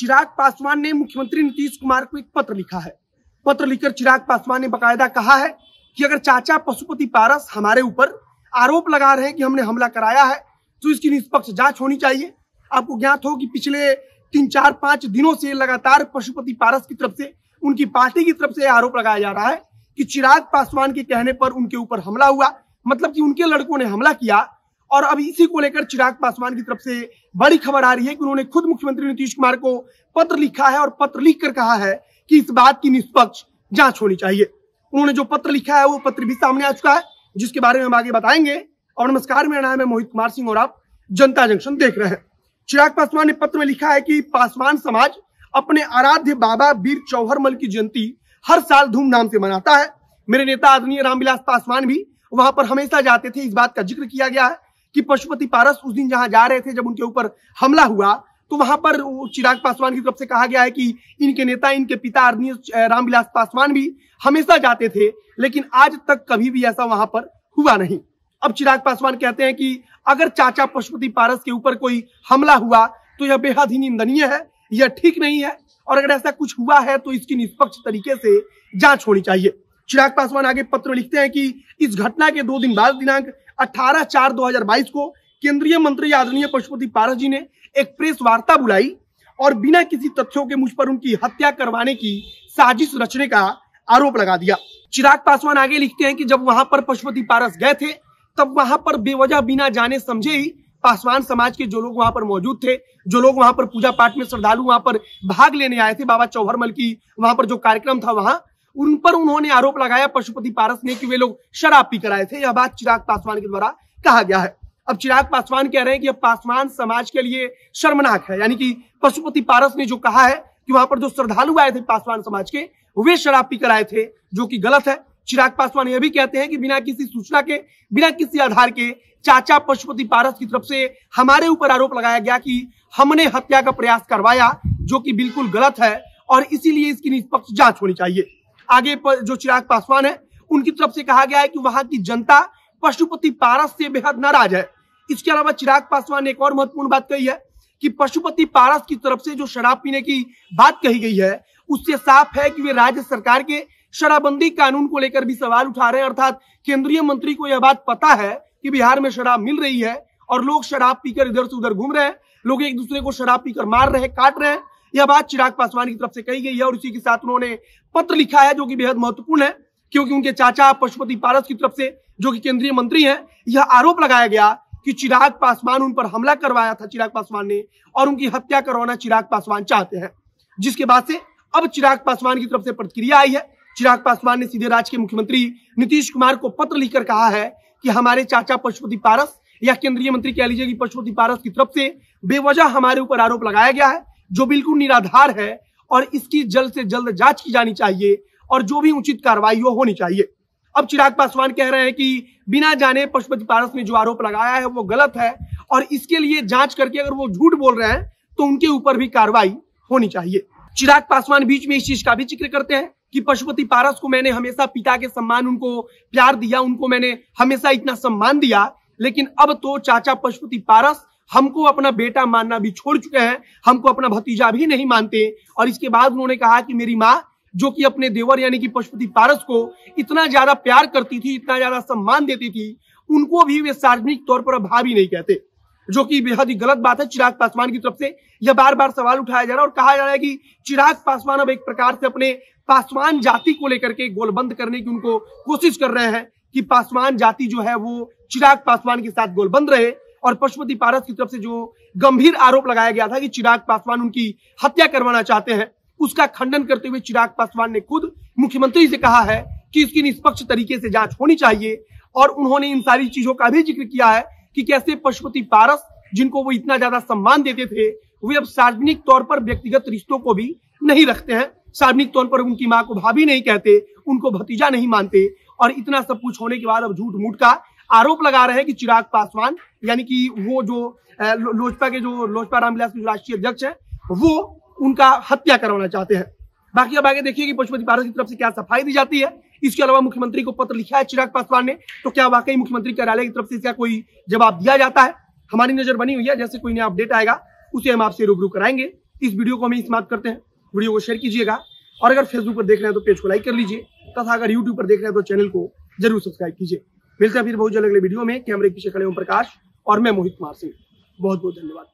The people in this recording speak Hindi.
चिराग पासवान ने मुख्यमंत्री नीतीश कुमार को एक पत्र लिखा है। पत्र लिखकर चिराग पासवान ने बकायदा कहा है कि अगर चाचा पशुपति पारस हमारे ऊपर आरोप लगा रहे हैं कि हमने हमला कराया है तो इसकी निष्पक्ष जांच होनी चाहिए। आपको ज्ञात हो कि पिछले 3-4-5 दिनों से लगातार पशुपति पारस की तरफ से, उनकी पार्टी की तरफ से आरोप लगाया जा रहा है कि चिराग पासवान के कहने पर उनके ऊपर हमला हुआ, मतलब कि उनके लड़कों ने हमला किया। और अब इसी को लेकर चिराग पासवान की तरफ से बड़ी खबर आ रही है कि उन्होंने खुद मुख्यमंत्री नीतीश कुमार को पत्र लिखा है और पत्र लिखकर कहा है कि इस बात की निष्पक्ष जांच होनी चाहिए। उन्होंने जो पत्र लिखा है वो पत्र भी सामने आ चुका है, जिसके बारे में हम आगे बताएंगे। और नमस्कार, मेरा नाम है मोहित कुमार सिंह और आप जनता जंक्शन देख रहे हैं। चिराग पासवान ने पत्र में लिखा है कि पासवान समाज अपने आराध्य बाबा वीर चौहरमल की जयंती हर साल धूमधाम से मनाता है। मेरे नेता आदरणीय रामविलास पासवान भी वहां पर हमेशा जाते थे। इस बात का जिक्र किया गया है कि पशुपति पारस उस दिन जहां जा रहे थे, जब उनके ऊपर हमला हुआ, तो वहां पर चिराग पासवान की तरफ से कहा गया है कि इनके नेता, इनके पिता आदरणीय रामविलास पासवान भी हमेशा जाते थे, लेकिन आज तक कभी भी ऐसा वहां पर हुआ नहीं। अब चिराग पासवान कहते हैं कि अगर चाचा पशुपति पारस के ऊपर कोई हमला हुआ तो यह बेहद ही निंदनीय है, यह ठीक नहीं है, और अगर ऐसा कुछ हुआ है तो इसकी निष्पक्ष तरीके से जांच होनी चाहिए। चिराग पासवान आगे पत्र लिखते हैं कि इस घटना के 2 दिन बाद दिनांक 18/4/2022 को केंद्रीय मंत्री आदरणीय पशुपति पारस जी ने एक प्रेस वार्ता बुलाई और बिना किसी तथ्यों के मुझ पर उनकी हत्या करवाने की साजिश रचने का आरोप लगा दिया। चिराग पासवान आगे लिखते हैं कि जब वहां पर पशुपति पारस गए थे तब वहां पर बेवजह बिना जाने समझे ही पासवान समाज के जो लोग वहां पर मौजूद थे, जो लोग वहां पर पूजा पाठ में श्रद्धालु वहां पर भाग लेने आए थे, बाबा चौहरमल की वहां पर जो कार्यक्रम था वहां, उन पर उन्होंने आरोप लगाया पशुपति पारस ने कि वे लोग शराब पी कर आए थे। यह बात चिराग पासवान के द्वारा कहा गया है। अब चिराग पासवान कह रहे हैं कि यह पासवान समाज के लिए शर्मनाक है, यानी कि पशुपति पारस ने जो कहा है कि वहां पर जो श्रद्धालु आए थे पासवान समाज के, वे शराब पीकर आए थे, जो कि गलत है। चिराग पासवान यह भी कहते हैं कि बिना किसी सूचना के, बिना किसी आधार के चाचा पशुपति पारस की तरफ से हमारे ऊपर आरोप लगाया गया कि हमने हत्या का प्रयास करवाया, जो कि बिल्कुल गलत है और इसीलिए इसकी निष्पक्ष जांच होनी चाहिए। आगे पर जो चिराग पासवान है उनकी तरफ से कहा गया है कि वहां की जनता पशुपति पारस से बेहद नाराज है। इसके अलावा चिराग पासवान ने एक और महत्वपूर्ण बात कही है कि पशुपति पारस की तरफ से जो शराब पीने की बात कही गई है उससे साफ है कि वे राज्य सरकार के शराबबंदी कानून को लेकर भी सवाल उठा रहे हैं। अर्थात केंद्रीय मंत्री को यह बात पता है कि बिहार में शराब मिल रही है और लोग शराब पीकर इधर से उधर घूम रहे हैं, लोग एक दूसरे को शराब पीकर मार रहे हैं, काट रहे हैं। यह बात चिराग पासवान की तरफ से कही गई है और इसी के साथ उन्होंने पत्र लिखा है, जो कि बेहद महत्वपूर्ण है, क्योंकि उनके चाचा पशुपति पारस की तरफ से, जो कि केंद्रीय मंत्री हैं, यह आरोप लगाया गया कि चिराग पासवान उन पर हमला करवाया था चिराग पासवान ने, और उनकी हत्या करवाना चिराग पासवान चाहते हैं। जिसके बाद से अब चिराग पासवान की तरफ से प्रतिक्रिया आई है। चिराग पासवान ने सीधे राज्य के मुख्यमंत्री नीतीश कुमार को पत्र लिखकर कहा है कि हमारे चाचा पशुपति पारस, या केंद्रीय मंत्री कह लीजिए कि पशुपति पारस की तरफ से बेवजह हमारे ऊपर आरोप लगाया गया है, जो बिल्कुल निराधार है, और इसकी जल्द से जल्द जांच की जानी चाहिए और जो भी उचित कार्रवाई हो होनी चाहिए। अब चिराग पासवान कह रहे हैं कि बिना जाने पशुपति पारस ने जो आरोप लगाया है वो गलत है और इसके लिए जांच करके अगर वो झूठ बोल रहे हैं तो उनके ऊपर भी कार्रवाई होनी चाहिए। चिराग पासवान बीच में इस चीज का भी जिक्र करते हैं कि पशुपति पारस को मैंने हमेशा पिता के सम्मान, उनको प्यार दिया, उनको मैंने हमेशा इतना सम्मान दिया, लेकिन अब तो चाचा पशुपति पारस हमको अपना बेटा मानना भी छोड़ चुके हैं, हमको अपना भतीजा भी नहीं मानते। और इसके बाद उन्होंने कहा कि मेरी माँ, जो कि अपने देवर यानी कि पशुपति पारस को इतना ज्यादा प्यार करती थी, इतना ज्यादा सम्मान देती थी, उनको भी वे सार्वजनिक तौर पर भाभी नहीं कहते, जो कि बेहद ही गलत बात है। चिराग पासवान की तरफ से यह बार बार सवाल उठाया जा रहा है और कहा जा रहा है कि चिराग पासवान अब एक प्रकार से अपने पासवान जाति को लेकर के गोलबंद करने की उनको कोशिश कर रहे हैं कि पासवान जाति जो है वो चिराग पासवान के साथ गोलबंद रहे। और पशुपति पारस की तरफ से जो गंभीर आरोप लगाया गया था कि चिराग पासवान उनकी हत्या करवाना चाहते हैं, उसका खंडन करते हुए चिराग पासवान ने खुद मुख्यमंत्री से कहा है कि इसकी निष्पक्ष तरीके से जांच होनी चाहिए। और उन्होंने इन सारी चीजों का भी जिक्र किया है कि कैसे पशुपति पारस, जिनको वो इतना ज्यादा सम्मान देते थे, वे अब सार्वजनिक तौर पर व्यक्तिगत रिश्तों को भी नहीं रखते हैं, सार्वजनिक तौर पर उनकी माँ को भाभी नहीं कहते, उनको भतीजा नहीं मानते। और इतना सब कुछ होने के बाद अब झूठ मूठ का आरोप लगा रहे हैं कि चिराग पासवान, यानी कि वो जो लोजपा रामविलास के जो राष्ट्रीय अध्यक्ष है, वो उनका हत्या करवाना चाहते हैं। बाकी अब आगे देखिए कि पशुपति पारस की तरफ से क्या सफाई दी जाती है। इसके अलावा मुख्यमंत्री को पत्र लिखा है चिराग पासवान ने, तो क्या वाकई मुख्यमंत्री कार्यालय की तरफ से इसका कोई जवाब दिया जाता है? हमारी नजर बनी हुई है, जैसे कोई नया अपडेट आएगा उसे हम आपसे रूबरू कराएंगे। इस वीडियो को हम समाप्त करते हैं। वीडियो को शेयर कीजिएगा और अगर फेसबुक पर देख रहे हैं तो पेज को लाइक कर लीजिए तथा अगर यूट्यूब पर देख रहे हैं तो चैनल को जरूर सब्सक्राइब कीजिए। मिलते हैं फिर बहुत जल्द अगले वीडियो में। कैमरे के पीछे खड़े ओम प्रकाश और मैं मोहित कुमार सिंह। बहुत बहुत धन्यवाद।